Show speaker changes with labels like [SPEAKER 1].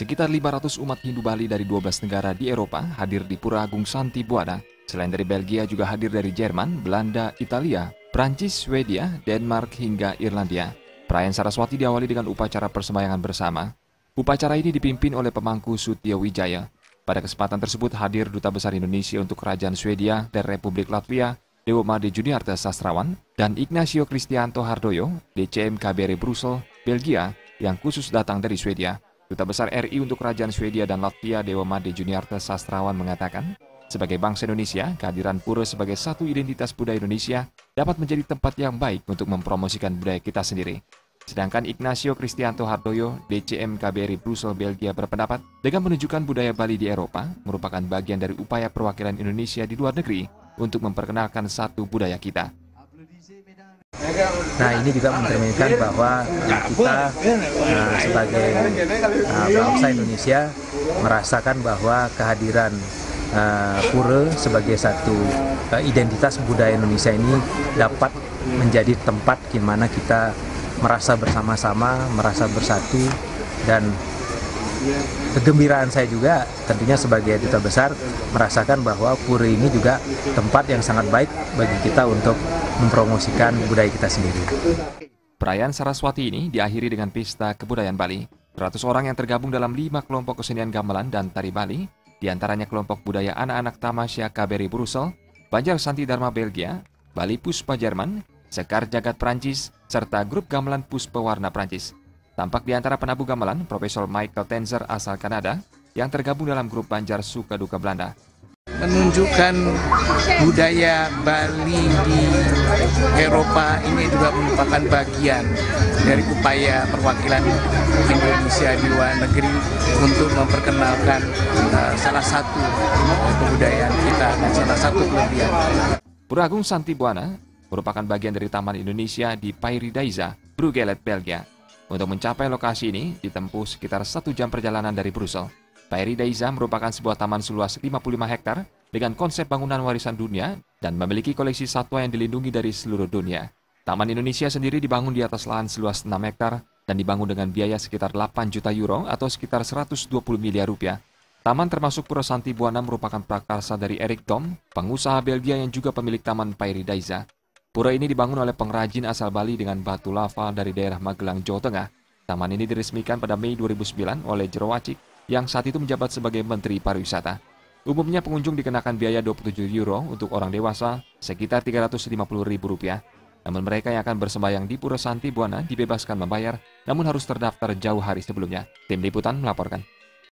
[SPEAKER 1] Sekitar 500 umat Hindu Bali dari 12 negara di Eropa hadir di Pura Agung Santi Buana. Selain dari Belgia juga hadir dari Jerman, Belanda, Italia, Prancis, Swedia, Denmark hingga Irlandia. Perayaan Saraswati diawali dengan upacara persembayangan bersama. Upacara ini dipimpin oleh pemangku Sutio Wijaya. Pada kesempatan tersebut hadir Duta Besar Indonesia untuk Kerajaan Swedia dan Republik Latvia, Dewo Made Juniarte Sastrawan, dan Ignacio Kristianto Hardoyo, DCM KBRI Brussel, Belgia, yang khusus datang dari Swedia. Duta Besar RI untuk Kerajaan Swedia dan Latvia, Dewo Made Juniarte Sastrawan mengatakan, sebagai bangsa Indonesia, kehadiran pura sebagai satu identitas budaya Indonesia dapat menjadi tempat yang baik untuk mempromosikan budaya kita sendiri. Sedangkan Ignacio Kristianto Hardoyo, DCM KBRI Brussel, Belgia berpendapat, dengan menunjukkan budaya Bali di Eropa merupakan bagian dari upaya perwakilan Indonesia di luar negeri untuk memperkenalkan satu budaya kita.
[SPEAKER 2] Nah, ini juga mencerminkan bahwa kita sebagai bangsa Indonesia merasakan bahwa kehadiran pura sebagai satu identitas budaya Indonesia ini dapat menjadi tempat di mana kita merasa bersama-sama, merasa bersatu, dan kegembiraan saya juga tentunya sebagai duta besar merasakan bahwa pura ini juga tempat yang sangat baik bagi kita untuk mempromosikan budaya kita sendiri.
[SPEAKER 1] Perayaan Saraswati ini diakhiri dengan pesta kebudayaan Bali. 100 orang yang tergabung dalam 5 kelompok kesenian gamelan dan tari Bali, diantaranya kelompok budaya anak-anak Tamasya KBRI Brussel, Banjar Santi Dharma Belgia, Bali Puspa Jerman, Sekar Jagat Prancis, serta grup gamelan Puspa Warna Prancis. Tampak di antara penabuh gamelan, Profesor Michael Tenzer asal Kanada, yang tergabung dalam grup Banjar Suka Duka Belanda.
[SPEAKER 3] Menunjukkan budaya Bali di Eropa ini juga merupakan bagian dari upaya perwakilan Indonesia di luar negeri untuk memperkenalkan salah satu kebudayaan kita dan salah satu kelebihan.
[SPEAKER 1] Pura Agung Santi Buana merupakan bagian dari Taman Indonesia di Pairidaisa, Brugge, Belgia. Untuk mencapai lokasi ini ditempuh sekitar 1 jam perjalanan dari Brussel. Pairidaisa merupakan sebuah taman seluas 55 hektar dengan konsep bangunan warisan dunia dan memiliki koleksi satwa yang dilindungi dari seluruh dunia. Taman Indonesia sendiri dibangun di atas lahan seluas 6 hektar dan dibangun dengan biaya sekitar 8 juta euro atau sekitar 120 miliar rupiah. Taman termasuk Pura Santi Buana merupakan prakarsa dari Erik Thom, pengusaha Belgia yang juga pemilik Taman Pairidaisa. Pura ini dibangun oleh pengrajin asal Bali dengan batu lava dari daerah Magelang, Jawa Tengah. Taman ini diresmikan pada Mei 2009 oleh Jero Wacik yang saat itu menjabat sebagai Menteri Pariwisata. Umumnya pengunjung dikenakan biaya 27 euro untuk orang dewasa, sekitar 350 ribu rupiah. Namun mereka yang akan bersembahyang di Pura Santi Buana dibebaskan membayar, namun harus terdaftar jauh hari sebelumnya. Tim Liputan melaporkan.